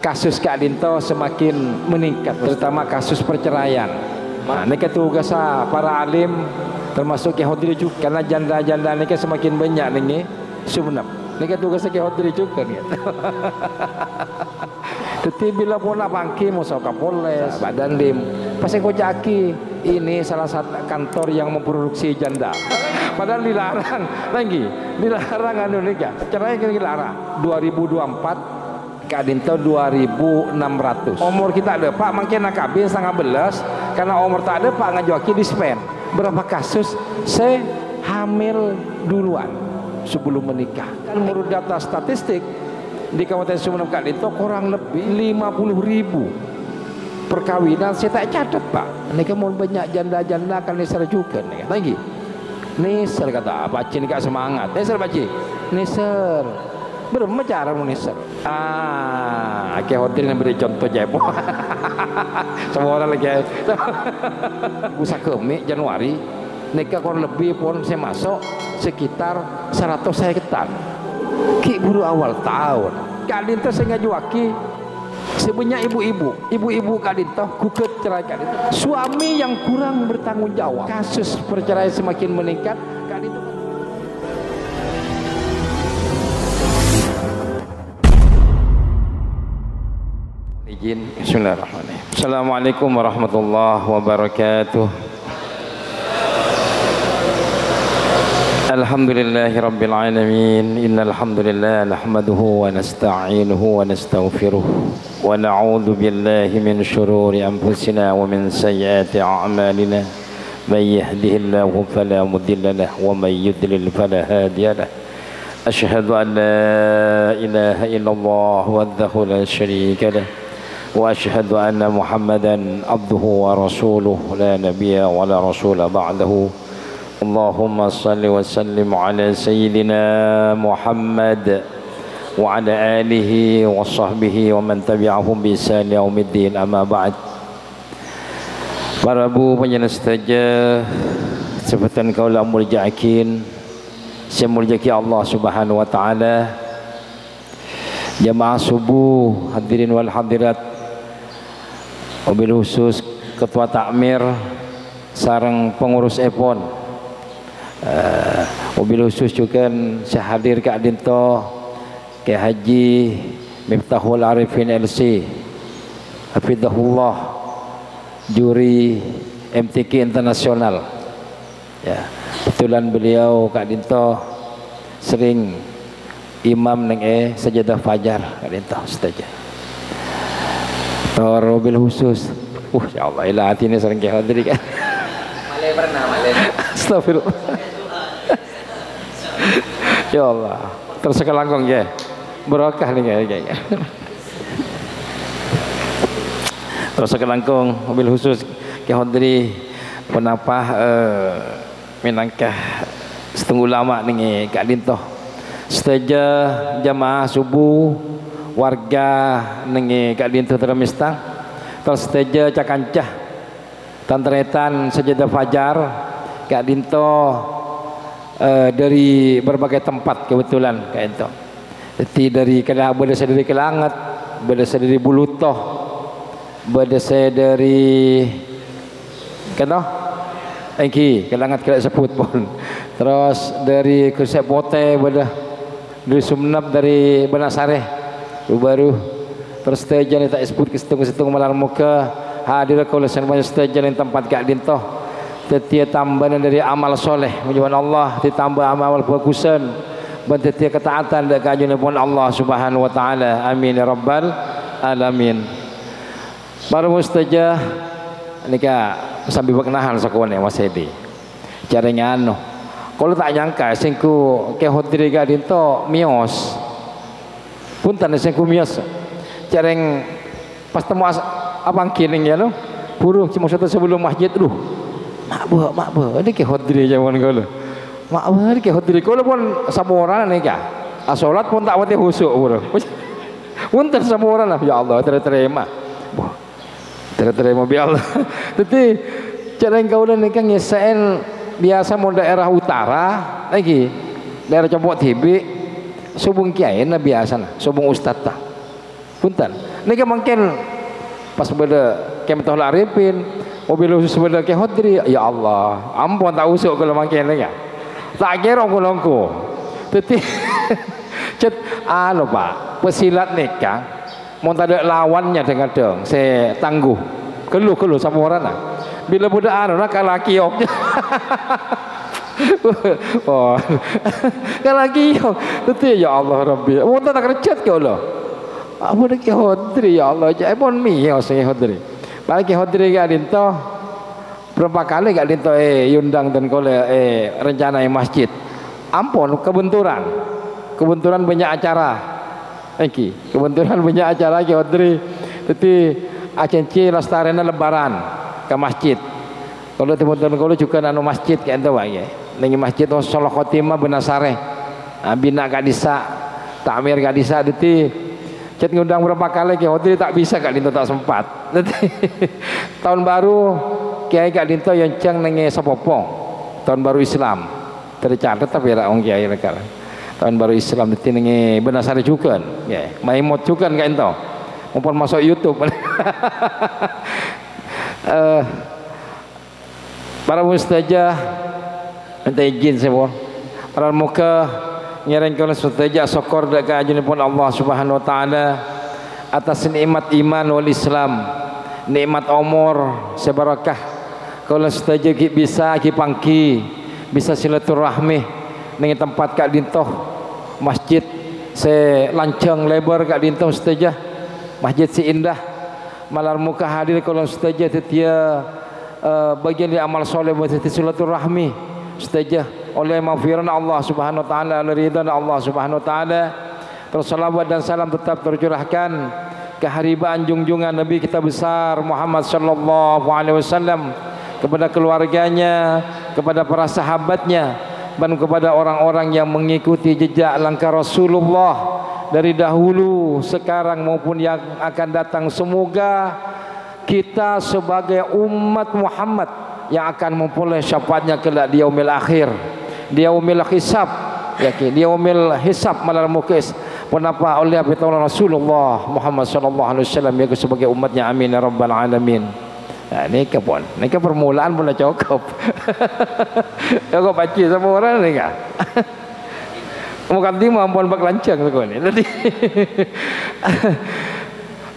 Kasus Kak Dinto semakin meningkat, terutama kasus perceraian. Nah, ini tugas para alim termasuk Ki Hodri juga, karena janda-janda ini semakin banyak nih Sumenep. Ini tugas Ki Hodri juga nih. Tetapi bila pun nak bangki musuh Kapolres, Badan Dim, pasti kau jaki ini salah satu kantor yang memproduksi janda. Padahal dilarang lagi, dilarang anu nikah. Cerai kan dilarang. 2024 Kak Dinto 2.600. Umur kita ada Pak makin nak kabin setengah belas, karena umur tak ada Pak ngajuaki dispen. Berapa kasus saya hamil duluan sebelum menikah. Kan menurut data statistik di Kabupaten Sumeneb Kak Dinto kurang lebih 50.000 perkawinan saya tak catat Pak. Ini kan mau banyak janda-janda kan nisar juga nih. Lagi nisar kata apa cini kak semangat. Nisar baci nisar. Berapa cara menisar? Ki Hodri yang beri contoh jebo. Semua orang lagi. Busa kemi Januari nikah kurang lebih pun saya masuk sekitar 100 hektare. Ki buru awal tahun. Kak Dinto saya ngajuaki sebanyak ibu-ibu Kak Dinto gugat cerai Kak Dinto. Suami yang kurang bertanggung jawab. Kasus perceraian semakin meningkat. Kak Dinto izin. Bismillahirrahmanirrahim. Assalamualaikum warahmatullahi wabarakatuh. Alhamdulillahi rabbil alamin. Innal hamdalillah nahmaduhu wa nasta'inuhu wa nastaghfiruh wa na'udzu billahi min shururi anfusina wa min sayyiati a'malina. May yahdihillahu fala mudilla lahu wa may yudlil fala hadiya lahu. Asyhadu an la ilaha illallah wahdahu la syarika lahu وأشهد أن محمدا عبده ورسوله لا نبي ولا رسول بعده اللهم صل وسلم على سيدنا محمد وعلى آله وصحبه ومن تبعهم بإحسان يوم الدين أما بعد. Para bu penjana saja sebatan kaulah murja'akin saya murja'ki Allah subhanahu wa ta'ala. Jamaah subuh hadirin wal hadirat, wabil khusus ketua takmir sarang pengurus EPON, wabil khusus juga saya hadir Kak Dinto ke Haji Miftahul Arifin LC hafidhahullah, juri MTQ internasional ya. Kebetulan beliau Kak Dinto sering imam neng sajadah fajar Kak Dinto saja. Wabil khusus, ya Allah, ilah hati ini sering Ki Hodri kan. Malay pernah, malay. Astagfirullah. Ya Allah, terus kelangkong ya, berkah nih kayaknya. Terus kelangkong, wabil khusus Ki Hodri penapah minangkah setengah lama nih Kak Dinto. Seteja jamaah subuh warga nengi Kak Dinto Termistang terus teja cakancah tantretan sejadah fajar Kak Dinto dari berbagai tempat kebetulan Kak Dinto. Jadi dari berdasar dari Kelangat, berdasar dari Bulutoh, berdasar dari kena Engki Kelangat kena sebut pun. Terus dari Kusepote dari Sumenep, dari Benasareh baru terus tejan tak sebut ke situng malar muka hadir kau lesan banyak tejan yang tempat Kak Dinto. Tetia tambahan dari amal soleh menjual Allah, ditambah amal bagusan, tetia ketaatan dan kajuan pun Allah subhanahu wa ta'ala. Amin ya rabbal alamin. Baru mustajah ini Kak sambil berkenahan sakawan yang Mas Hedi caranya anu kalau tak nyangka singku Ki Hodri Kak Dinto mios punten singku mios careng pas temu abang kining ya lo burung cuma satu sebelum masjid mak bu ini Ki Hodri zaman kalau mak bu ini Ki Hodri kalau pun saboran nih Kak asolat pun tak mati husuk bro punten saboran lah ya Allah terima terima bi Allah. Tapi cara yang kau ni kan nyesain biasa mau daerah utara lagi daerah Copok Tibi subung kiai na biasa na subung ustad ta punten ni kan mungkin pas beda kemtoh laripin mobil khusus beda ke hodri ya Allah ampun tak usuk kalau mungkin ni kan tak kira ngolongku tapi cet anu Pak pesilat nikah mau tak ada lawannya dengan dong saya tangguh keluh sama orang lah bila budak anu nak laki ok oh kan laki ok betul ya Allah Rabbi mau tak kerjat ke Allah apa nak ke hodri ya Allah jai pun mio saya hodri balik ke hodri ke adinto berapa kali ke adinto yundang dan kole rencana masjid ampun kebenturan banyak acara kebenturan banyak acara ke hodri tapi acenci lastarena lebaran ke masjid kalau teman-teman kalau juga nanu masjid kayak itu ya nengi masjid oh Solo Khotimah Benasare bina gak bisa takmir gak bisa deti cet ngundang berapa kali ke hotel tak bisa gak dinto tak sempat tahun baru kiai gak dinto yang ceng nengi Sapopong tahun baru Islam tercatat tapi ya orang kiai mereka tahun baru Islam deti nengi Benasare juga ya maimot juga kayak itu mumpun masuk YouTube para mustajah minta izin semua para muka nyerengkan mustajah syukur dekat ajunipun Allah Subhanahu wa taala atas nikmat iman wal Islam nikmat umur sebarakah kalau mustajah bisa ki pangki bisa silaturahmi ning tempat kak dintoh masjid se lancang lebar kak dintoh mustajah masjid si indah malar muka hadir kalau setajah tetia bagian dari amal soleh buat silaturahmi setajah oleh maghfirah Allah Subhanahu wa taala ridha Allah Subhanahu wa taala terus salawat dan salam tetap tercurahkan keharibaan junjungan Nabi kita besar Muhammad sallallahu alaihi wasallam kepada keluarganya kepada para sahabatnya dan kepada orang-orang yang mengikuti jejak langkah Rasulullah dari dahulu sekarang maupun yang akan datang semoga kita sebagai umat Muhammad yang akan memperoleh syafaatnya kelak di yaumil akhir di yaumil hisab yakin di yaumil hisab malal mukis penapa oleh Rasulullah Muhammad sallallahu alaihi wasallam yang sebagai umatnya amin ya rabbal alamin. Nah, ini kepon ini ke permulaan pun dah cukup cukup baca sama orang ni kan mukadimah ampun bak lancang tu ni tadi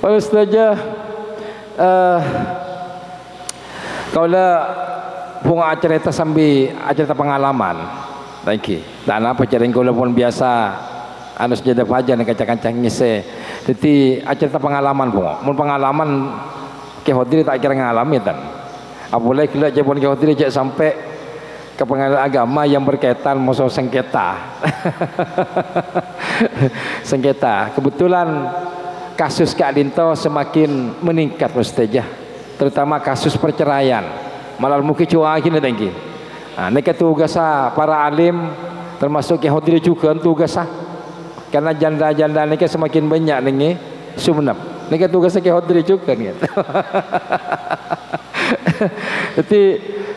kalau saja kalau bunga cerita sambil cerita pengalaman lagi dan apa cerita kalau pun biasa anu sejadah aja nih kancang-kancang ngise jadi cerita pengalaman bunga mun pengalaman ke hotel tak kira ngalami kan apalagi kalau jepun ke hotel cek sampai ke pengadilan agama yang berkaitan masalah sengketa sengketa kebetulan kasus Kak Dinto semakin meningkat mustajah terutama kasus perceraian malah mungkin cua gini tinggi ini tugas para alim termasuk ke hotel juga tugas karena janda-janda ini semakin banyak nih sumenep ini tugas ke hotel juga gitu jadi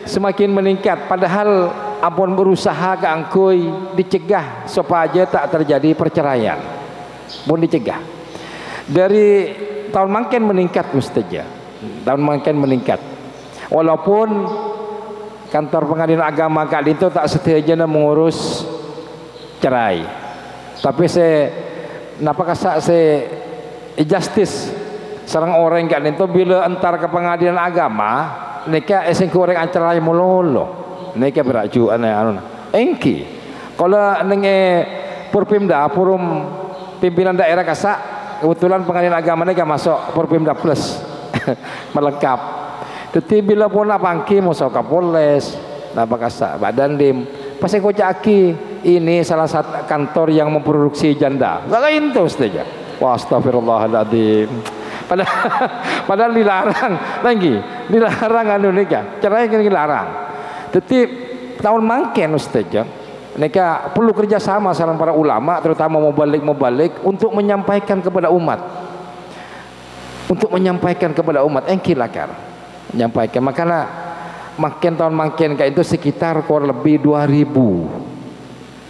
semakin meningkat padahal ampun berusaha ke angkui dicegah supaya tak terjadi perceraian pun dicegah dari tahun makin meningkat mustajah tahun makin meningkat walaupun kantor pengadilan agama Kak Dinto tak setia mengurus cerai tapi saya napa kasak saya justice sarang orang Kak Dinto bila entar ke pengadilan agama nika eseng koreng acara mololo nika beraju anu engki kalau nenge Purpimda Purum pimpinan daerah kasak kebetulan pengadilan agama nika masuk Purpimda plus melengkap tetapi bila pun pangki masuk Kapolres napa kasak badan dim pasti kocaki ini salah satu kantor yang memproduksi janda lain tuh saja wah astagfirullahaladzim padahal dilarang lagi dilarang anu nikah cerai kan dilarang tetap tahun mangken ustaz mereka perlu kerjasama sareng para ulama terutama mau balik untuk menyampaikan kepada umat untuk menyampaikan kepada umat engki lakar menyampaikan. Makanya makin tahun makin kayak itu sekitar kurang lebih 2000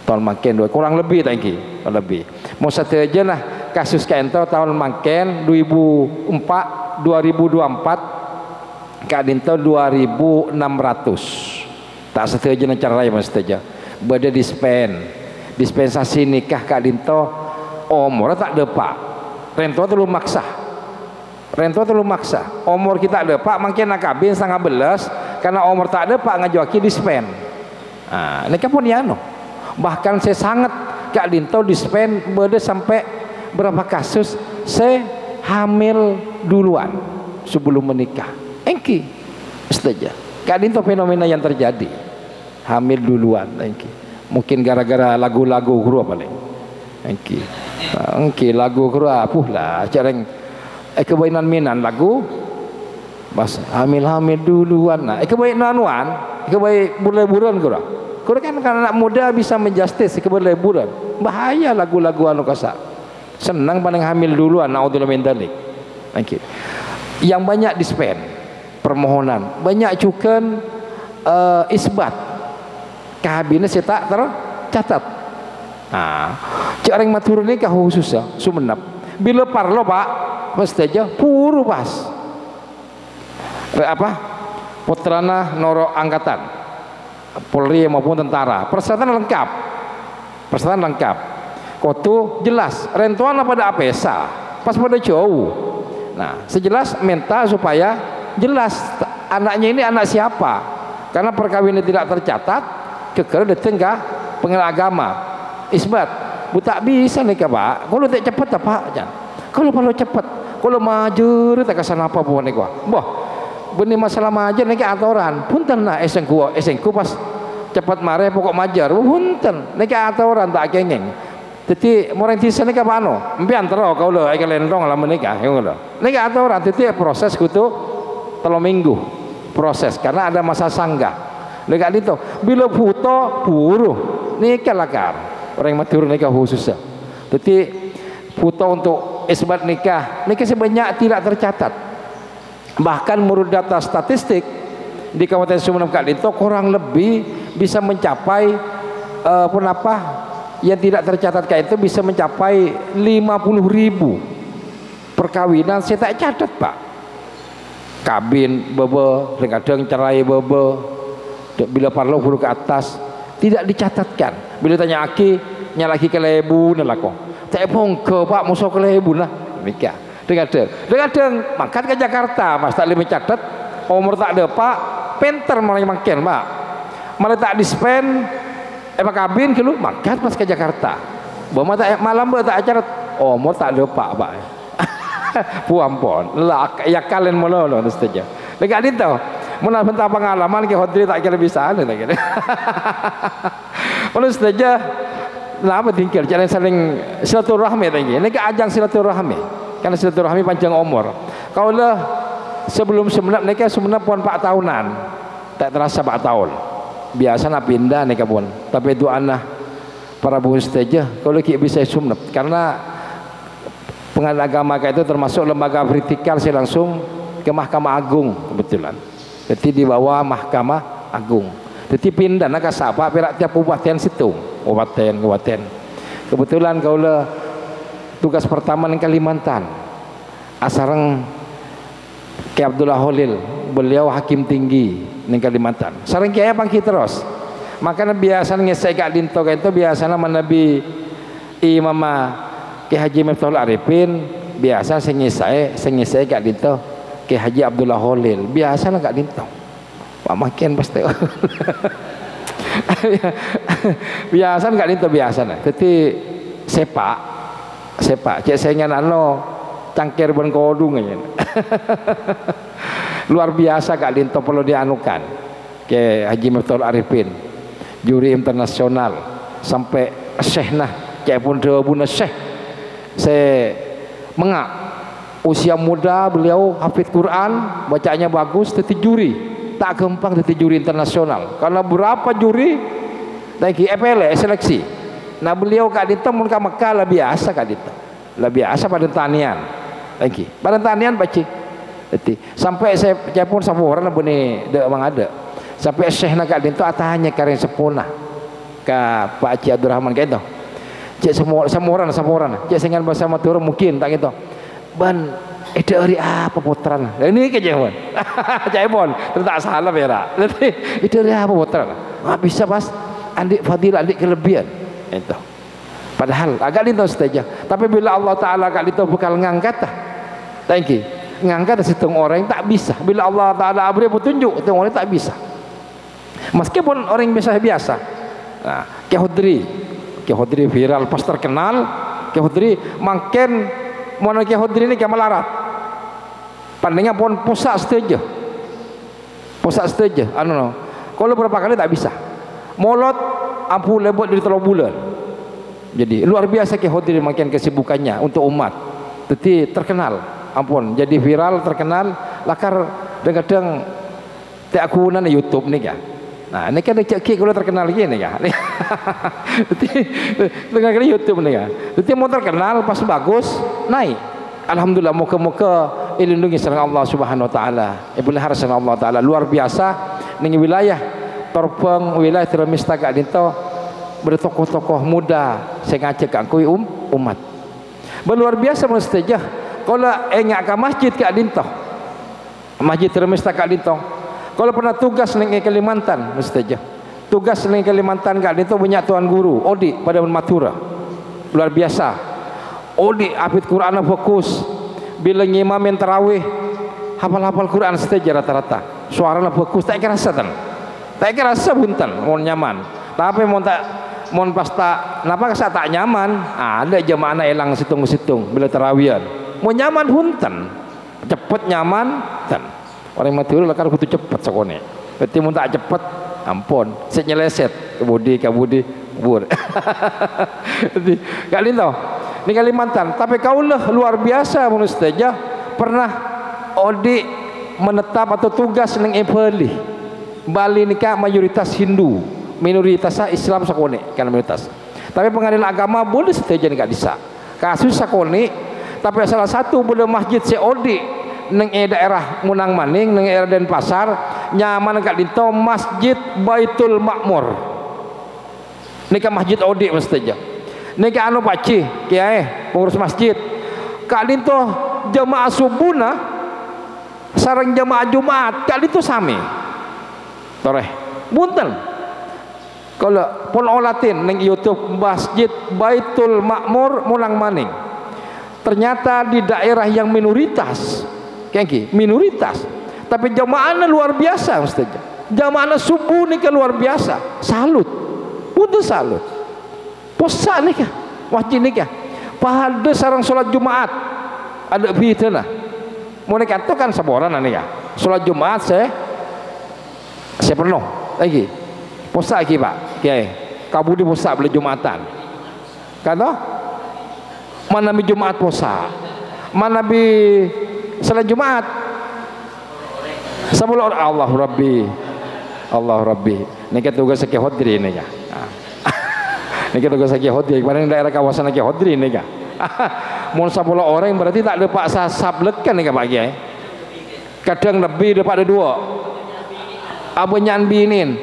tahun makin kurang lebih tangki lebih mau satu aja lah kasus kayak itu tahun makin 2024 kak dinto 2600 tak satu aja cara lain mas saja beda dispensasi nikah kak dinto umur tak depak rento terlalu maksa umur kita depak makin nak kabin setengah belas karena umur tak depak ngajuaki dispen nikah pun ya no bahkan saya sangat kak dinto dispen beda sampai berapa kasus saya hamil duluan sebelum menikah engki saja kak dinto fenomena yang terjadi hamil duluan engki mungkin gara-gara lagu-lagu kru paling engki lagu kru apuh lah careng kebainan minan lagu mas hamil duluan nah kebainan wan kebaik bulan-bulan kru kan anak muda bisa menjustis keberleburan bahaya lagu-lagu anu kasa senang paling hamil duluan naudzubillah min dzalik yang banyak dispen permohonan banyak juga isbat kabinnya saya tak tercatat cik orang matur ini khusus ya sumenep bila parlo pak mesti aja puru pas putrana noro angkatan Polri maupun tentara persyaratan lengkap kotu jelas rentuan pada apesa pas pada jauh nah sejelas minta supaya jelas anaknya ini anak siapa karena perkawinan tidak tercatat keker datang ke pengadilan agama isbat tak bisa nih pak kalau tak cepat apa kalau cepat kalau maju tak kesana apa pun nih boh benih masalah majer nih aturan punten nah esengku pas cepat mare pokok majar punten nih aturan tak kengeng jadi orang tisan nih pano empian terus kau lo akan lendong lah menikah nih aturan jadi proses kutu 3 minggu proses karena ada masa sanggah nih itu bila foto buruh nikah lakar orang matur nikah khususnya jadi foto untuk isbat nikah sebanyak tidak tercatat bahkan menurut data statistik di Kabupaten Sumeneb Kak Dinto kurang lebih bisa mencapai yang tidak tercatat kayak itu bisa mencapai 50.000 perkawinan saya tak catat pak kabin bebe kadang cerai bebe bila parlo huruf ke atas tidak dicatatkan bila tanya aki nyalaki ke lebu nalako tak pongke pak musuh ke lebu lah nikah Dengadeng mangkat ke Jakarta mas tak lebih catat umur tak ada pak penter malah makin pak malah tak dispen kabin kelu mangkat pas ke Jakarta bawa tak malam tak acara umur tak ada pak puampon lah ya kalian melolo saja dekat itu mana bentang pengalaman ke hodri tak kira bisa ada lagi kalau saja lah apa tinggal jalan saling silaturahmi lagi ini ke ajang silaturahmi karena silaturahmi panjang umur. Kaulah sebelum semenap nikah semenap pun 4 tahunan. Tak terasa 4 tahun. Biasa nak pindah nikah pun. Tapi itu anak para buku saja kalau kita bisa semenap karena pengadilan agama itu termasuk lembaga vertikal saya langsung ke Mahkamah Agung kebetulan. Jadi di bawah Mahkamah Agung. Jadi pindah nak sapa perak tiap kabupaten situ. Kabupaten. Kebetulan kaulah tugas pertama di Kalimantan asarang ke Abdullah Holil beliau hakim tinggi di Kalimantan sarang kiai pangki terus makanya biasa ngesek Kak Dinto itu biasanya menabi imamah Ki Haji Miftahul Arifin biasa sengisai Kak Dinto Ki Haji Abdullah Holil biasanya Kak Dinto Pak makin pasti biasa Kak Dinto biasanya jadi sepak cek saingan cangkir berkodung aja luar biasa Kak Dinto perlu dianukan ke Haji Miftahul Arifin juri internasional sampai syekh nah cek pun debuna syekh saya mengak usia muda beliau hafid Quran bacanya bagus tetapi juri tak gampang tetapi juri internasional karena berapa juri lagi seleksi nah beliau Kak Dinto mun ka Mekah lah biasa Kak Dinto lah biasa pada tanian lagi pada tanian baca jadi sampai saya pun sama orang lah ni dak mang ada sampai syekh nak din tu atahnya kareng sepuna ka Pak Haji Abdul Rahman kae tu cek sama orang cek sengan bahasa matur mungkin tak gitu ban ada hari apa putran ini ke jawan cek pun tak salah berak nanti itu hari apa putran bisa pas adik fadilah adik kelebihan itu padahal agak lintas saja tapi bila Allah Ta'ala agak lintas bakal ngangkat thank you ngangkat situng orang yang tak bisa bila Allah Ta'ala beri petunjuk situng orang tak bisa meskipun orang biasa-biasa nah, Kiai Hodri viral pas terkenal Kiai Hodri makin mana Kiai Hodri ini melarat pandangnya pun pusat setuju anu no kalau berapa kali tak bisa molot ampu lebot dari 3 bulan jadi luar biasa Kiai Hodri makin kesibukannya untuk umat jadi terkenal ampun jadi viral terkenal lakar kadang-kadang tak akunan YouTube nih ya nah ini kan cek kalau terkenal gini ya dengan kali YouTube nih ya jadi mau terkenal pas bagus naik alhamdulillah muka-muka dilindungi sama Allah Subhanahu Wa Taala ibulihar sama Allah Taala luar biasa ning wilayah Torpeng wilayah Termista gak dinto bertokoh-tokoh muda saya ngajak akui umat luar biasa mustajah kalau enggak ke masjid gak dinto masjid Termista gak dinto kalau pernah tugas ning Kalimantan mustajah tugas ning Kalimantan gak dinto punya tuan guru Odi pada Matura luar biasa Odi hafid Quran fokus bila ngimamin tarawih hafal-hafal Quran saja rata-rata suaranya fokus tak kerasa buntan mau nyaman tapi mau pas tak kenapa saya tak nyaman ada jemaah elang situng bila tarawihan mau nyaman buntan cepet nyaman dan orang mati lah kan kudu cepet sekone berarti mau tak cepet ampun saya nyeleset kabudi bur jadi kali itu ini Kalimantan tapi kaulah luar biasa menurut saja pernah Odi menetap atau tugas neng Bali nikah mayoritas Hindu minoritas Islam sakone kan minoritas tapi pengadilan agama boleh saja nikah bisa kasus sakone tapi salah satu boleh masjid Odi neng daerah Munang Maning neng daerah Denpasar nyaman kak dinto Masjid Baitul Makmur nikah masjid Odi saja nikah anu paci kiai pengurus masjid kak dinto jamaah subuhna sareng jamaah Jumat kak dinto sami toreh bunten kalau pun olatin neng YouTube Masjid Baitul Makmur Munang Maning ternyata di daerah yang minoritas minoritas tapi jamaahnya luar biasa ustaz jamaahnya subuh nikah luar biasa salut putus salut puasa nikah wajib nikah pada sarang sholat Jumat ada fitnah mau nikah itu kan saboran nikah sholat Jumat saya penuh lagi puasa lagi pak kiai kabudi puasa beli Jumatan kata mana bi Jumat puasa mana bi salat Jumat 10 orang Allah Rabbi ini kita tugas Kiai Hodri ini ya ini kita tugas Kiai Hodri kemarin daerah kawasan Kiai Hodri ini ya mau 10 orang berarti tak ada pak sablekan nih pak Kiai kadang lebih daripada 2 abenyan binin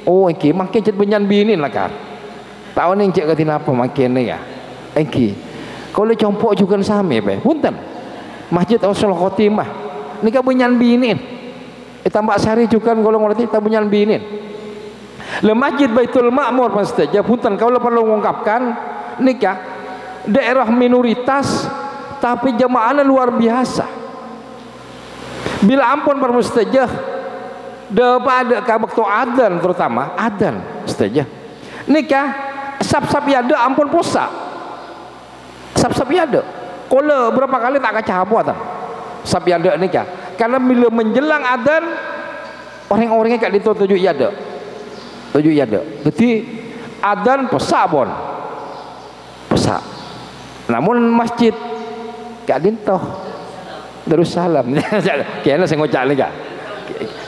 oh iki makin cet benyan binin lah kan tahun ini cek katina apa makin nih ya iki kalau compok juga sami be punten Masjid Ausul Khotimah ini kan benyan binin tambah sehari juga kalau ngerti tak benyan binin le Masjid Baitul Makmur saja punten kalau perlu mengungkapkan nikah daerah minoritas tapi jamaahnya luar biasa bila ampun permustajah daripada waktu adzan terutama adzan saja nikah sap-sap yada ampun puasa sap-sap yada kalau berapa kali tak kaca apa sap yada nikah karena bila menjelang adzan orang-orangnya kat itu tujuh yada jadi adzan puasa pun puasa namun masjid kat dintoh Darussalam kayaknya saya ngocak lagi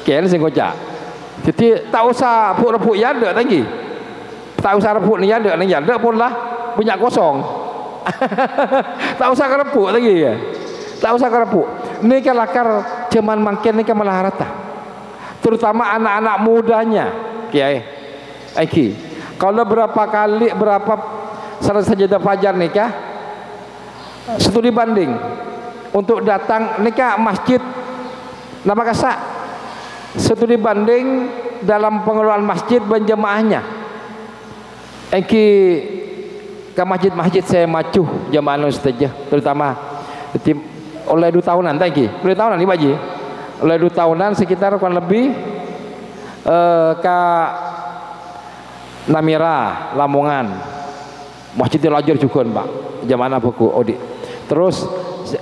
kayaknya saya ngocak jadi tak usah repuk yada lagi tak usah repuk ni yada pun lah punya kosong tak usah repuk lagi ya Tak usah kerapuk. Ni kan lakar cuman makin ni kan malah rata. Terutama anak-anak mudanya. Kiai. Aiki. Kalau berapa salat sajadah fajar nikah studi banding untuk datang nikah masjid nama kasak studi banding dalam pengelolaan masjid berjemaahnya. Aiki ke masjid-masjid saya macu jemaah saja terutama oleh 2 tahunan tadi 2 tahunan ni baji oleh 2 tahunan sekitar kurang lebih ke Namira Lamongan Masjidil Ajar juga Pak jamaah buku Odi terus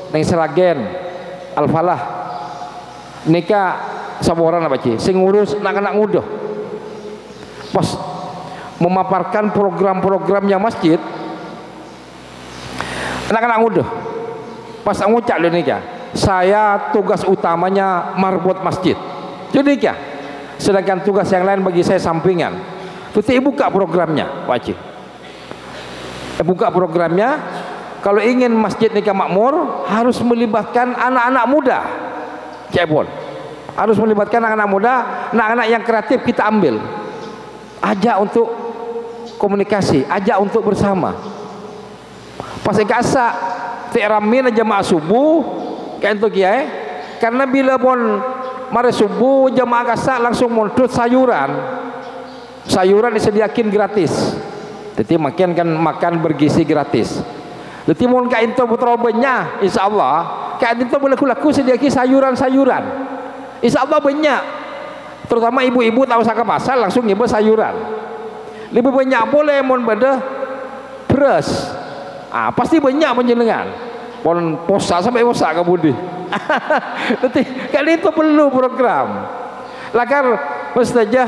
neng Seragen Al-Falah nikah saboran apa sih sing ngurus anak-anak muda pas memaparkan program-programnya masjid anak-anak muda pas ngucap dia nikah saya tugas utamanya marbot masjid jadi nikah sedangkan tugas yang lain bagi saya sampingan itu buka programnya wajib buka programnya kalau ingin masjid nikah makmur harus melibatkan anak-anak muda Cebol harus melibatkan anak-anak muda anak-anak yang kreatif kita ambil ajak untuk komunikasi ajak untuk bersama pas ikasa ti'ramin jamaah subuh kayak itu kiai karena bila pun mari subuh jamaah kasa langsung muntut sayuran disediakan gratis jadi makin kan makan bergizi gratis jadi mun kayak itu putrobenya insyaallah kayak itu boleh laku sediakan sayuran-sayuran insyaallah banyak terutama ibu-ibu tak usah ke pasar langsung ibu sayuran lebih banyak boleh mun beda beras pasti banyak penjenengan pon posa sampai posa ke budi jadi kali itu perlu program lakar mustajah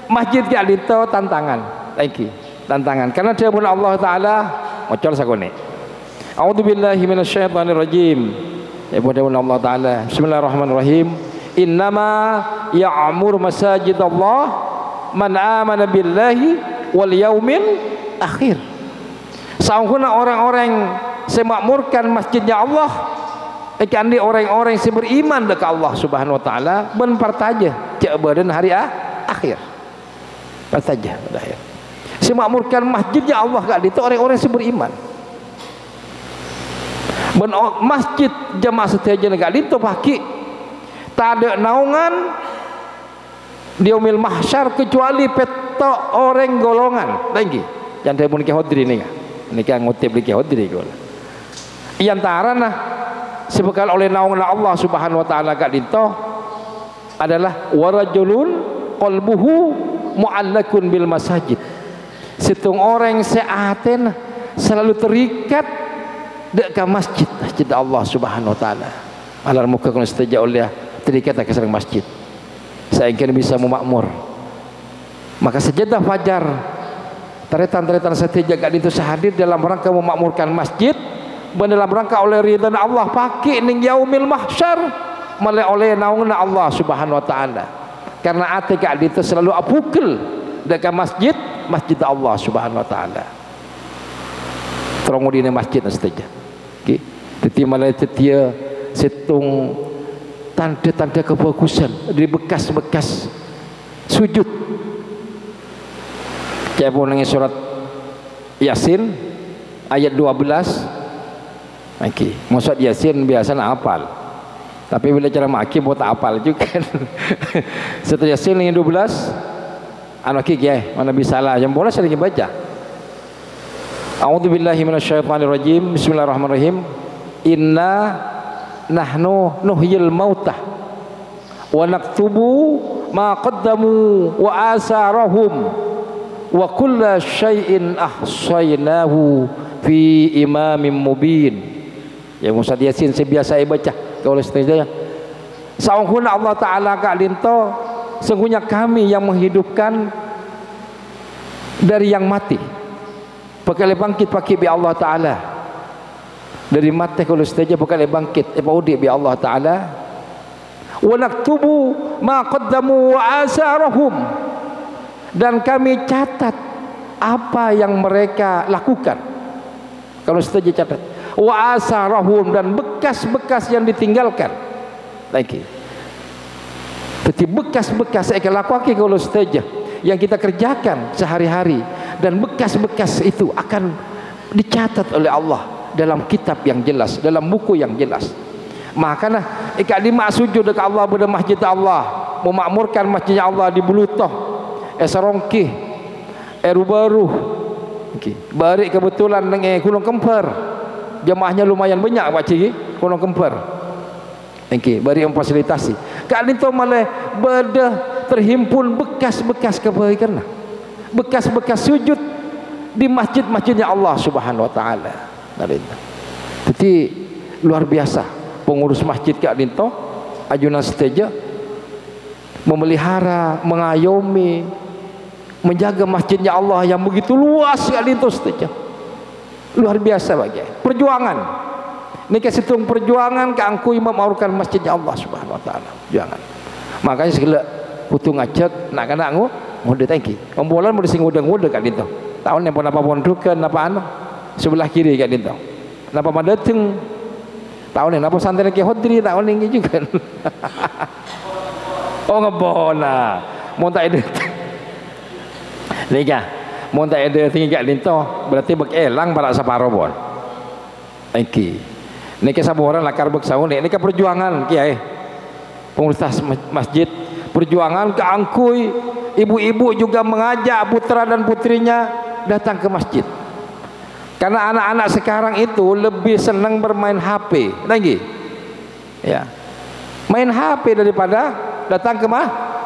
masjid kali itu tantangan lagi tantangan karena dia pun Allah Ta'ala macam sakone a'udzubillahi minasyaitonirrajim ya pun Allah Ta'ala bismillahirrahmanirrahim innama ya'mur masajidallah man amana billahi wal yaumil akhir saungkuna orang-orang semakmurkan masjidnya Allah ikan di orang-orang yang beriman dekat Allah Subhanahu wa taala ben partaja cek badan hari akhir partaja pada akhir semakmurkan masjidnya Allah kak itu orang-orang yang beriman ben masjid jamaah setia negara itu paki tak ada naungan di yaumil mahsyar kecuali petok orang golongan lagi yang dia pun hadiri ni nikah ngutip lagi hadiri gola iantara nah sebekal oleh naungan Allah Subhanahu wa taala kat dinto adalah warajulun qalbuhu muallakun bil masajid situng orang seaten selalu terikat dekat masjid Allah Subhanahu wa taala alar muka kalau setuju oleh terikat ke sareng masjid saya ingin bisa memakmur maka sajadah fajar taretan-taretan setia kat itu sehadir dalam rangka memakmurkan masjid dalam rangka oleh ridha Allah pakai ning yaumil mahsyar oleh naungna Allah Subhanahu wa taala karena ate kak itu selalu apukul dekat masjid Allah Subhanahu wa taala terong di masjid saja okey teti malai tetia situng tanda-tanda kebagusan dari bekas-bekas sujud kayak pun nangis surat Yasin ayat 12 Okey, maksud Yasin biasa nak hafal. Tapi bila cara maki buat tak hafal juga kan. Setelah Yasin yang 12 okey mana bisa lah yang boleh saya lagi baca. A'udzubillahi minasyaitonirrajim. Bismillahirrahmanirrahim. Inna nahnu nuhyil mautah wa naktubu ma qaddamu wa asarahum wa kulla syai'in ahsaynahu fi imamin mubin. Ya Ustaz Yasin saya biasa baca kalau seterusnya saungkuna Allah Ta'ala kak linto sungguhnya kami yang menghidupkan dari yang mati pakai bangkit pakai bi Allah Ta'ala dari mati kalau seterusnya pakai bangkit udik bi Allah Ta'ala wa naktubu ma qaddamu wa asarahum dan kami catat apa yang mereka lakukan kalau setuju catat wa asarahum, dan bekas-bekas yang ditinggalkan lagi. Berarti bekas-bekas lakukan kalau saja yang kita kerjakan sehari-hari, dan bekas-bekas itu akan dicatat oleh Allah dalam kitab yang jelas, dalam buku yang jelas. Makanya ikat lima sujud dekat Allah pada masjid Allah, memakmurkan masjid Allah di Bulutoh, Serongkih, Rubaruh, balik kebetulan dengan Gunung Kemper, jemaahnya lumayan banyak Pak Cik, Gunung Kemper. Bari memfasilitasi. Kak Linto malah beda terhimpun bekas-bekas kebaikan, bekas-bekas sujud di masjid-masjidnya Allah Subhanahu Wa Taala. Jadi luar biasa. Pengurus masjid Kak Linto ajunan seteja memelihara, mengayomi, menjaga masjidnya Allah yang begitu luas Kak Linto seteja. Luar biasa bagi perjuangan. Ini kesitung perjuangan keangkui memaurkan masjidnya Allah Subhanahu Wa Taala. Jangan. Makanya segala putung ngajak nak kena ngode tangki. Ombolan mau dising ngode Kak Linto. Tahun yang pun apa pondukan apa anu sebelah kiri Kak Linto. Napa madeteng tahun ini napa santai ke hodri tahun ini juga. Oh ngebona mau tak ada nika mau tak ada tinggi Kak Linto berarti bekelang barak saparobon nika saboran lakar beksaun nika perjuangan kiai pengurus masjid, perjuangan keangkui ibu-ibu juga mengajak putra dan putrinya datang ke masjid. Karena anak-anak sekarang itu lebih senang bermain HP, lagi, ya, main HP daripada datang ke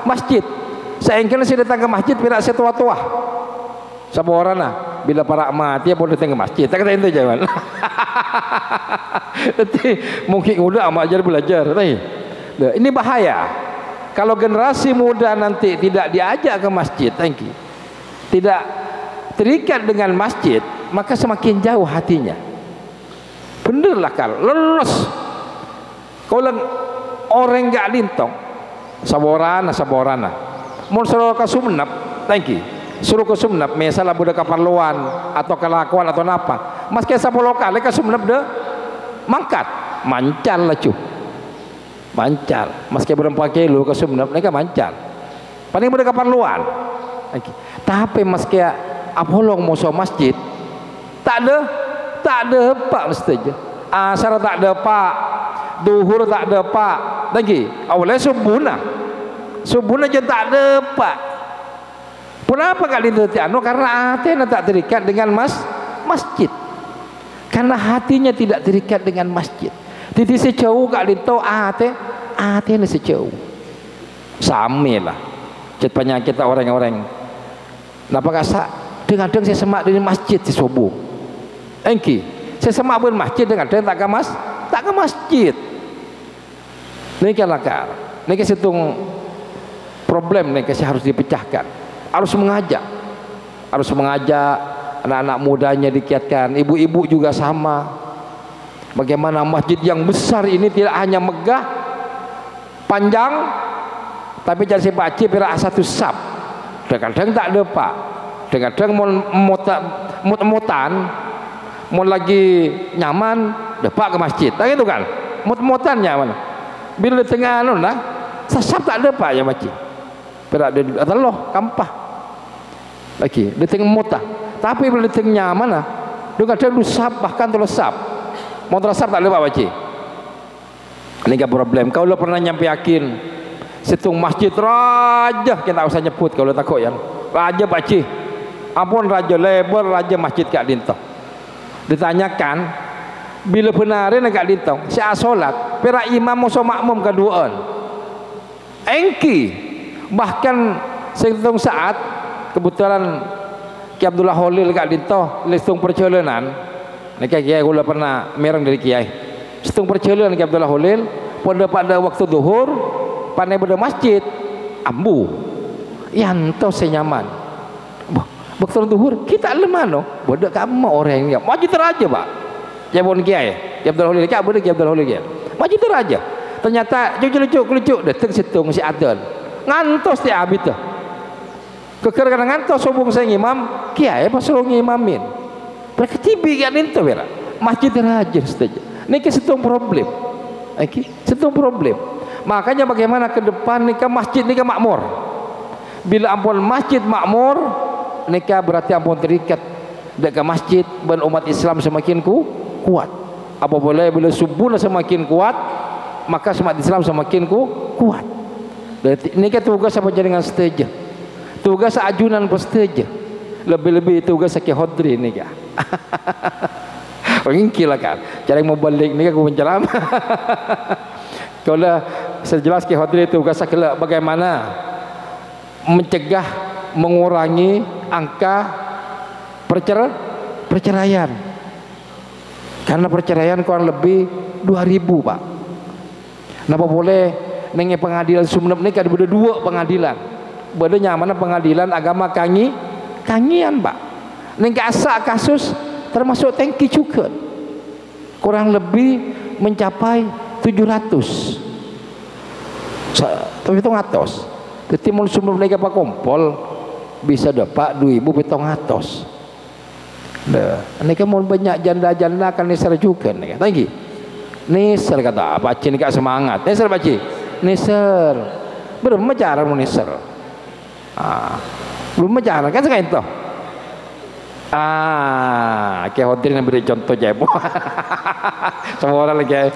masjid. Sehingga saya datang ke masjid, tidak saya tua-tua. Saborana, bila para mati, boleh datang ke masjid. Tak kata itu jangan. Jadi mungkin udah amat ajar belajar. Ini bahaya. Kalau generasi muda nanti tidak diajak ke masjid, tidak terikat dengan masjid, maka semakin jauh hatinya. Benerlah kalau lelos. Kalau orang gak lintong, saborana. Mau suruh ke Sumenep, suruh ke Sumenep, misalnya budak keperluan atau kelakuan atau apa, mas kayak sapo lokal, ke Sumenep deh, mangkat, mancal lah cu, mancal. Mas kayak berempat kilo ke Sumenep, mereka mancal. Paling budak keperluan. Tapi mas kayak apolong musuh masjid tak ada pak mestinya. Asar tak ada pak, duhur tak ada pak, lagi awalnya subuhna je tak ada pak. Kenapa kali itu anu? Karena hatinya tak terikat dengan masjid, karena hatinya tidak terikat dengan masjid. Titi sejauh kali itu hatinya sejauh samilah cet penyakit orang-orang. Napa kasa kadang saya semak di masjid di subuh. Saya semak di masjid dengan tak ke masjid. Ini kalakar. Ini situng problem ini harus dipecahkan. Harus mengajak anak-anak mudanya dikiatkan, ibu-ibu juga sama. Bagaimana masjid yang besar ini tidak hanya megah, panjang, tapi jangan si pakcik pira satu sab. Kadang-kadang tak ada pak. Kadang-kadang mut-mutan, mau lagi nyaman, depak ke masjid. Tak gitu kan? Mut-mutan nyaman. Bila di tengah anu lah, sasab tak ada pak ya masjid. Pira ada teloh kampah. Lagi di tengah muta. Tapi bila di tengah nyaman lah, kadang-kadang sab bahkan terus sab. Mau terasap tak ada pak masjid. Ini gak problem. Kau lo pernah nyampe yakin situng masjid raja, kita usah nyebut kalau takut yang raja pakcik. Ampun raja lebar, raja masjid Kak Linto. Ditanyakan bila benarin Kak Linto si solat pira imam musuh makmum keduaan bahkan sehitung saat kebetulan Ki Abdullah Holil Kak Linto listung perjalanan ini kiai gula pernah mereng dari kiai sehitung perjalanan Ki Abdullah Holil pada waktu duhur pandai pada masjid ambu yanto senyaman waktu duhur kita lemano bodoh kamu orang yang maju teraja pak jabon kiai Abdul Holil kiai bodoh Abdul Holil kiai maju teraja ternyata lucu datang situng si Adon ngantos ti abit tuh keker kadang ngantos sobong saya imam kiai pas suruh ngimamin mereka tibi kan itu bera masjid rajin saja. Niki setong problem. Setong problem. Makanya bagaimana ke depan nika masjid nika makmur. Bila ampun masjid makmur, nika berarti ampun terikat dekat masjid dan umat Islam semakin kuat. Apabila bila subuh semakin kuat, maka umat Islam semakin kuat. Berarti nika tugas apa jaringan seteja. Tugas ajunan peseteja. Lebih-lebih tugas sakit hodri nika. Pengingkil kan. Cara mau balik nika aku menceramah. Kalau sejelas ke hodri tugas sakit bagaimana mencegah, mengurangi angka perceraian. Karena perceraian kurang lebih 2.000 Pak. Napa boleh nenge pengadilan Sumenep ni ada dua pengadilan. Bedanya mana pengadilan agama kangian Pak. Nenge asak kasus termasuk tangki juga. Kurang lebih mencapai 700. Tapi itu ngatos. Jadi mau Sumenep ni apa kompol bisa dapat 2.700. Dah, ini kan mau banyak janda-janda kan nisar juga nih. Thank you. Nisar kata apa? Cini kak semangat. Nisar baci. Nisar. Belum cara mau nisar. Belum cara kan sekarang itu. Kayak hotel yang beri contoh jebo. Semua orang lagi.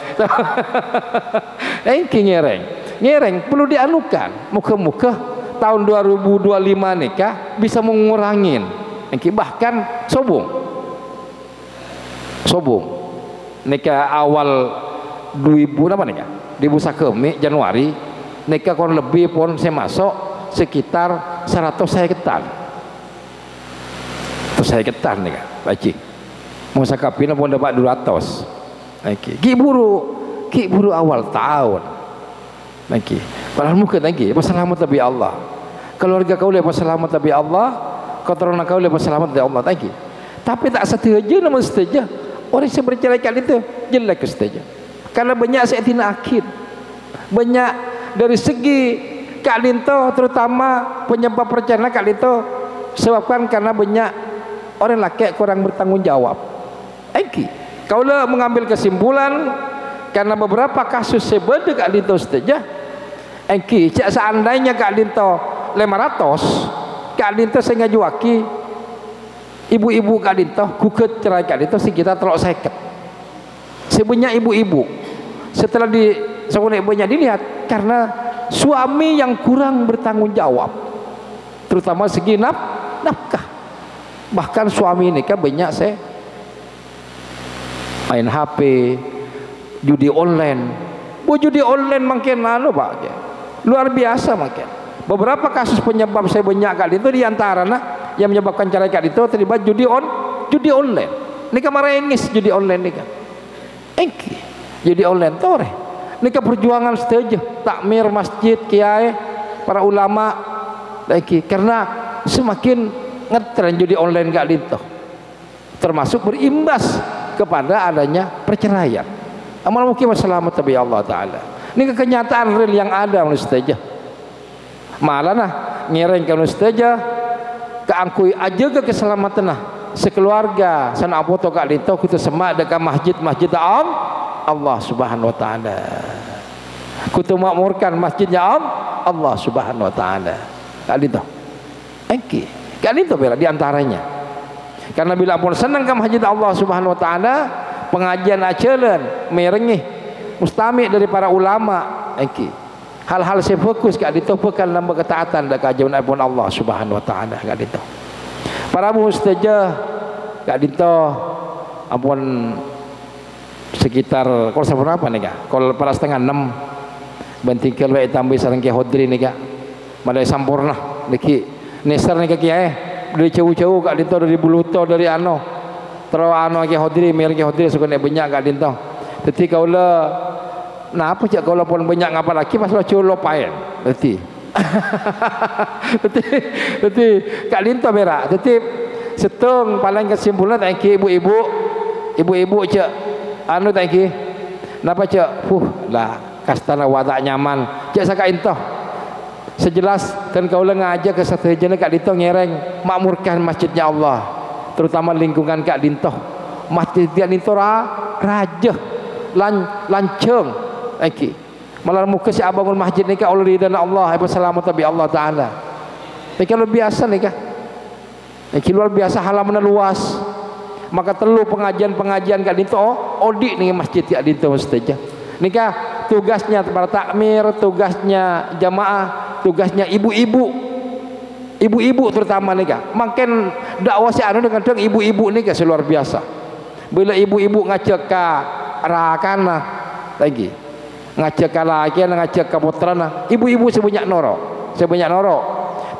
Ngereng perlu dianukan. Muka-muka tahun 2025 nih kah bisa mengurangin. Bahkan sobong nikah awal 2000 apa nikah 2001 Januari nikah kurang lebih pun saya masuk sekitar 100 saya ketan nikah baci mau sakapin pun dapat 200 ki buru awal tahun padahal mungkin lagi selamat tapi Allah keluarga kau lepas selamat tapi Allah keturunan kau lepas selamat dari Allah tapi tak setuju namun setuju orang yang bercerai kali itu jelek setuju karena banyak saya tidak akid banyak dari segi kali itu terutama penyebab perceraian kali itu sebabkan karena banyak orang laki kurang bertanggung jawab kau lah mengambil kesimpulan karena beberapa kasus sebeda kali itu setuju seandainya kali itu 500 Kak Dinto saya ngajuaki ibu-ibu Kak Dinto gugat cerai Kak Dinto sekitar telok seket sebanyak ibu-ibu setelah ibunya dilihat karena suami yang kurang bertanggung jawab terutama segi nafkah bahkan suami ini kan banyak saya main HP judi online makin Pak luar biasa makin beberapa kasus penyebab saya banyak kali itu diantara yang menyebabkan cerai kali itu terlibat judi online. Nika marengis judi online nika. Judi online tore. Nika perjuangan setuju takmir masjid kiai para ulama karena semakin ngetren judi online kali itu. Termasuk berimbas kepada adanya perceraian. Amal mungkin selamat tapi Allah taala. Ini kenyataan real yang ada menurut setuju. Malah ngereng kalau saja keangkui aja ke keselamatan sekeluarga sana foto kak dito kita semak dekat masjid Allah Subhanahu wa taala. Kita makmurkan masjidnya Allah Subhanahu wa taala. Kak dito. Kak dito bela di antaranya. Karena bila pun senang ke masjid Allah Subhanahu wa taala, pengajian ajalan merengi mustami dari para ulama. Hal-hal saya fokus kat itu bukan dalam ketaatan dan kajian Allah Subhanahu wa taala kat itu. Para mustajah kat itu ampun sekitar kalau sampai berapa nih kak? Kalau para setengah 6 bantingkel wae tambah sareng ki hodri nih kak. Malai sampurna niki neser nih kak kiai dari jauh-jauh kat itu dari Buluto dari ano. Terus ano ki hodri mer ki hodri suka nek banyak kat itu. Jadi kaulah nah apa cak kalau pun banyak ngapa lagi pasal culo paen berarti Kak Linto berak jadi setung paling kesimpulan tangki ibu-ibu cak anu tangki napa cak lah kastana watak nyaman cak saka into sejelas dan kau ngajak ke satu jenis Kak Linto ngereng makmurkan masjidnya Allah terutama lingkungan Kak Linto masjid dia ni raja lanceng lagi malah muka si abangul masjid ni ka Allah ridha Allah ibu selamat tabi Allah taala ni kalau biasa ni ka ni luar biasa halaman luas maka telu pengajian kat dinto odik ni masjid kat dinto saja ni ka tugasnya para takmir, tugasnya jamaah, tugasnya ibu-ibu terutama ni ka makin dakwah si anu dengan ibu-ibu ni ka luar biasa bila ibu-ibu ngajak ka rakana lagi ngajak ka laki ngajak ka putrana ibu-ibu sebanyak noro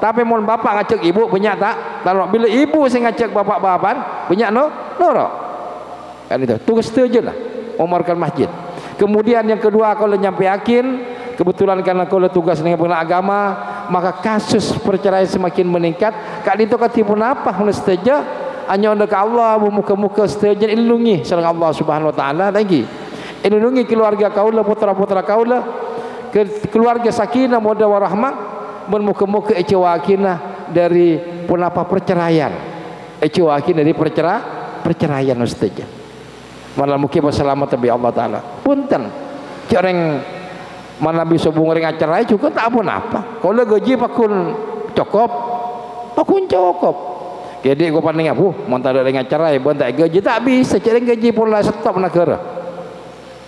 tapi mun bapak ngajak ibu banyak tak kalau bila ibu saya ngajak bapak-bapak banyak noro kan itu tugas saja lah umarkan masjid. Kemudian yang kedua kalau nyampe yakin kebetulan karena kalau tugas dengan pengguna agama maka kasus perceraian semakin meningkat kak itu ketipu apa seteja hanya untuk Allah muka-muka seteja ilungi sareng Allah Subhanahu wa taala lagi ilungi keluarga kaula putra-putra kaula keluarga sakinah mawaddah warahmah muka-muka ecewakinah dari punapa perceraian ecewakin dari perceraian seteja malah mungkin berselamat tapi Allah taala punten cereng mana bisa bungring acara juga tak apa-apa kalau gaji pakun cukup jadi gua pandang apa montar dengan acara pun tak gaji tak bisa cereng gaji pun lah stop negara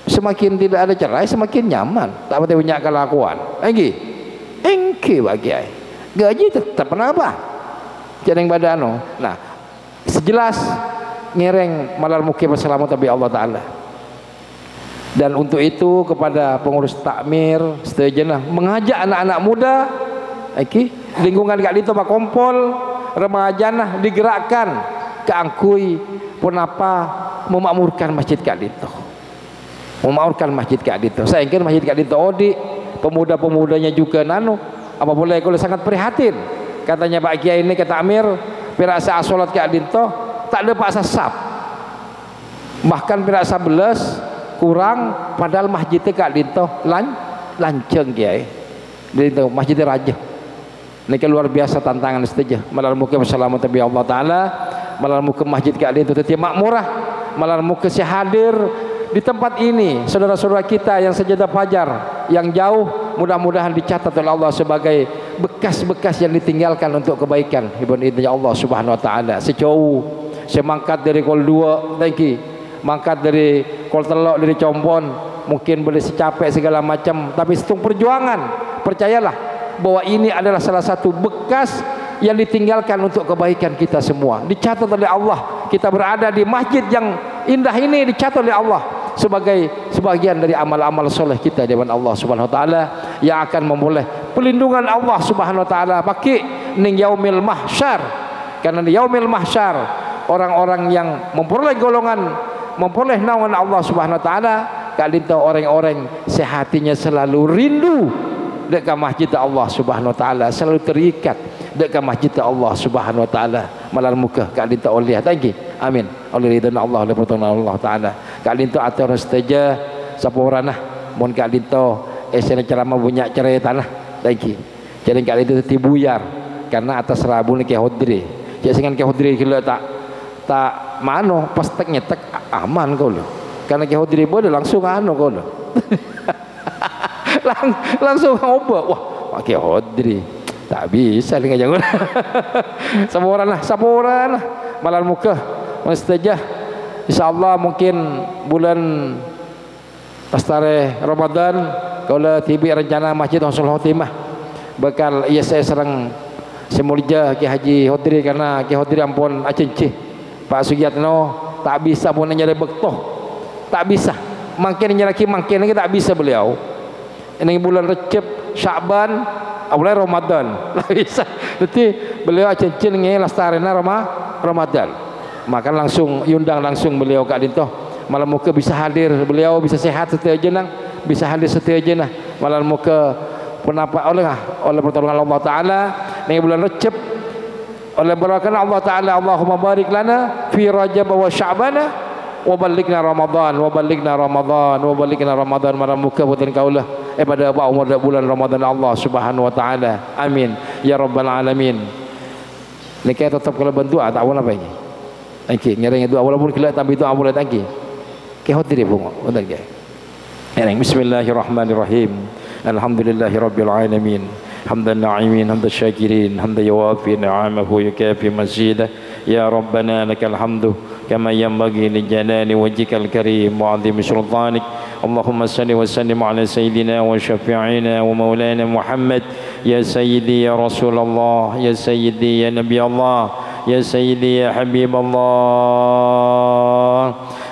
semakin tidak ada cerai semakin nyaman tak boleh punya kelakuan lagi engke bagi ai gaji tetap kenapa cereng badano nah sejelas ngereng malar muki berselamat tapi Allah taala dan untuk itu kepada pengurus takmir seterusnya mengajak anak-anak muda lingkungan kat itu pak kompol remaja nah digerakkan ke angkui pun apa memakmurkan masjid kat itu saya ingin masjid kat itu odi pemuda-pemudanya juga nano apa boleh kalau sangat prihatin katanya Pak Kiai ini ke takmir pirasa salat kat itu tak ada paksa sab bahkan pirasa belas kurang padahal masjidnya kak dinto lanceng kiai dinto masjid raja ini luar biasa tantangan saja malah muka bersalamat tabi Allah taala malah muka masjid kak dinto tetapi makmurah malah muka si hadir di tempat ini saudara-saudara kita yang sejadah fajar yang jauh mudah-mudahan dicatat oleh Allah sebagai bekas-bekas yang ditinggalkan untuk kebaikan ibn-ibn Allah Subhanahu wa taala sejauh saya mangkat dari kol 2 mangkat dari kol telok dari Combon mungkin boleh secapek segala macam tapi setung perjuangan percayalah bahwa ini adalah salah satu bekas yang ditinggalkan untuk kebaikan kita semua dicatat oleh Allah kita berada di masjid yang indah ini dicatat oleh Allah sebagai sebagian dari amal-amal soleh kita di hadapan Allah Subhanahu wa taala yang akan memboleh pelindungan Allah Subhanahu wa taala pakai ning yaumil mahsyar karena di yaumil mahsyar orang-orang yang memperoleh golongan memperoleh naungan Allah Subhanahu wa taala kali itu orang-orang sehatinya selalu rindu dekat masjid Allah Subhanahu wa taala selalu terikat dekat masjid Allah Subhanahu wa taala malam muka kali itu oleh lagi amin oleh ridha Allah oleh pertolongan Allah taala kali itu atur saja sapuranah mun kali itu esena ceramah banyak cerita nah lagi jadi kali itu tibuyar karena atas rabu ni ke hodri jadi dengan ke hodri kilo tak mano pas tek nyetek aman kau lo karena ke hodri boleh langsung anu kau lo langsung obat wah pakai hodri tak bisa dengan jangan saburan lah malam muka mustajah insyaallah mungkin bulan pastare Ramadan kalau tibi rencana masjid Husnul Khotimah bakal iya saya serang semulja Ki Haji Hodri karena Ki Hodri ampun acencih Pak Sugiyatno tak bisa pun nyari bektoh tak bisa makin nyeraki makin lagi tak bisa beliau ini bulan Recep Syakban awalnya Ramadan tak bisa jadi beliau cincin nge lastarena Ramadan maka langsung yundang langsung beliau kak dintoh malam muka bisa hadir beliau bisa sehat setia jenang bisa hadir setia jenah malam muka penapa oleh pertolongan Allah Taala ini bulan Recep oleh berkat Allah Taala Allahumma barik lana fi Rajab wa Sya'ban wa ballighna Ramadan malam muka buatan kaulah pada umur bulan Ramadan Allah Subhanahu wa taala amin ya rabbal alamin ni kita tetap kalau bantu tak apa ini Okey, ngereng itu walaupun kelak tapi itu awal lagi. Ke hati dia bungo. Udah ke. Ngereng bismillahirrahmanirrahim. Alhamdulillahirabbil alamin. Hamdan na'imin, hamdan syakirin, hamdan yawafi ni'amahu yukafi mazidah. Ya Rabbana lakal hamdu kama yanbaghi li jalali wajhikal karim wa 'azimi sultanik. Allahumma salli wa sallim ala sayyidina wa syafi'ina wa maulana Muhammad. Ya sayyidi ya Rasulullah, ya sayyidi ya Nabi Allah, ya sayyidi ya Habib Allah.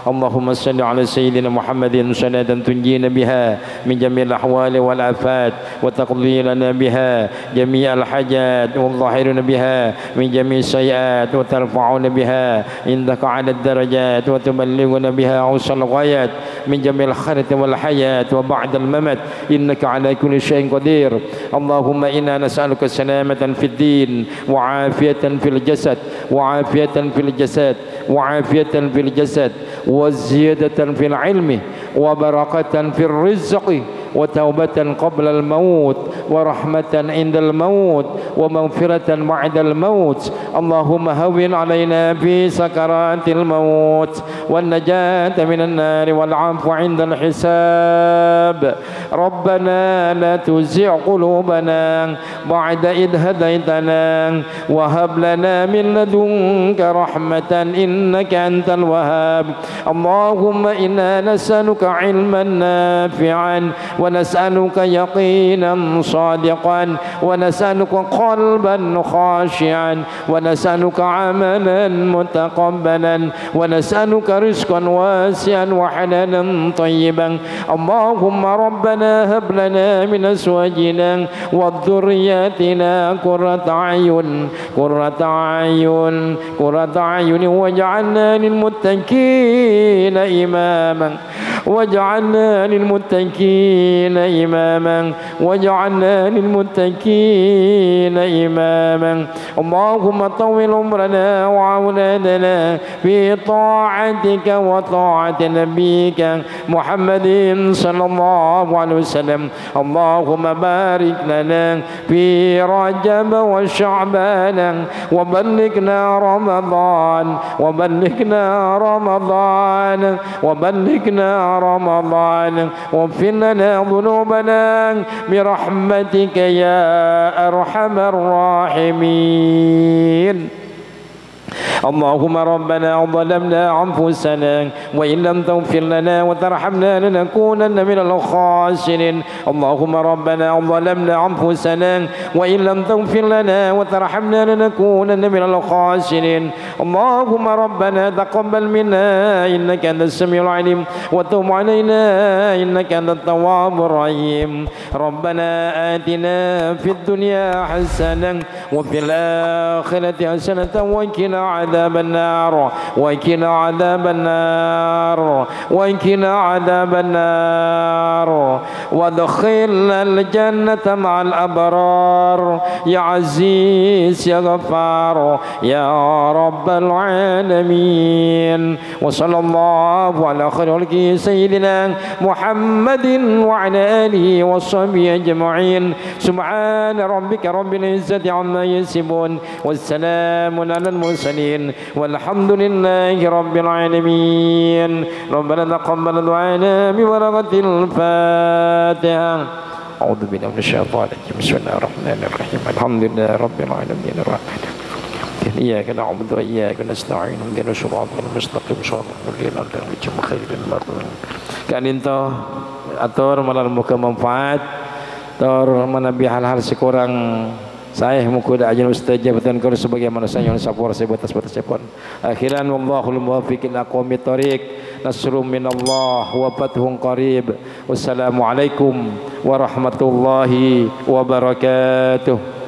اللهم صل على سيدنا محمد صلاة تنجينا بها من جميع الأحوال والآفات وتقضي لنا بها جميع الحاجات وتظهرنا بها من جميع السيئات وترفعنا بها عندك على الدرجات وتبلغنا بها أوصى الغايات من جميع الخيرات والحياة وبعد الممات إنك على كل شيء قدير. اللهم إنا نسألك سلامة في الدين وعافية في الجسد وعافية في الجسد وعافية في الجسد وزيادة في العلم وبركة في الرزق وتوبة قبل الموت ورحمة عند الموت ومغفرة بعد الموت. اللهم هون علينا في سكرات الموت والنجاة من النار والعفو عند الحساب. ربنا لا تزغ قلوبنا بعد إذ هديتنا وهب لنا من لدنك رحمة إنك أنت الوهاب. اللهم إنا نسألك علما نافعا ونسألك يقينا صادقا ونسألك قلبا خاشعا ونسألك عملا متقبلا ونسألك رزقا واسعا وحلالا طيبا. اللهم ربنا هب لنا من أزواجنا وذرياتنا قرة أعين قرة أعين واجعلنا للمتقين إماما واجعلنا للمتقين إماما واجعلنا للمتقين إماما. اللهم طول عمرنا وأولادنا في طاعتك وطاعة نبيك محمد صلى الله عليه وسلم. اللهم بارك لنا في رجب وشعبان وبلغنا رمضان وبلغنا رمضان وبلغنا رمضان واغفر لنا ذنوبنا برحمتك يا أرحم الراحمين. اللهم ربنا ظلمنا أنفسنا وإن لم تغفر لنا وترحمنا لنكونن من الخاسرين. اللهم ربنا ظلمنا أنفسنا وإن لم تغفر لنا وترحمنا لنكونن من الخاسرين. اللهم ربنا تقبل منا إنك أنت السميع العليم وتب علينا إنك أنت التواب الرحيم. ربنا آتنا في الدنيا حسنة وفي الآخرة حسنة وقنا عذاب النار وقنا عذاب النار وقنا عذاب النار وادخلنا الجنة مع الأبرار يا عزيز يا غفار يا رب العالمين. وصلى الله على خير خلقه سيدنا محمد وعلى آله وصحبه أجمعين. سبحان ربك رب العزة عما يصفون والسلام على المرسلين والحمد لله رب العالمين. ربنا تقبل دعانا ببركة الفاتحة. أعوذ بالله من الشيطان الرجيم. بسم الله الرحمن الرحيم. الحمد لله رب العالمين الرحمن الرحيم. إياك نعبد وإياك نستعين اهدنا الصراط المستقيم صراط الذين أنعمت عليهم غير المغضوب عليهم. Kan itu atur malam muka manfaat, atur menabi hal-hal sekurang saya muka dak ajin ustaz jabatan kalau sebagai manusia yang sapor saya batas-batas sepon. Akhiran wallahul muwaffiq ila aqwamit thoriq. Nasrun minallah wa fathun qarib. Wassalamualaikum warahmatullahi wabarakatuh.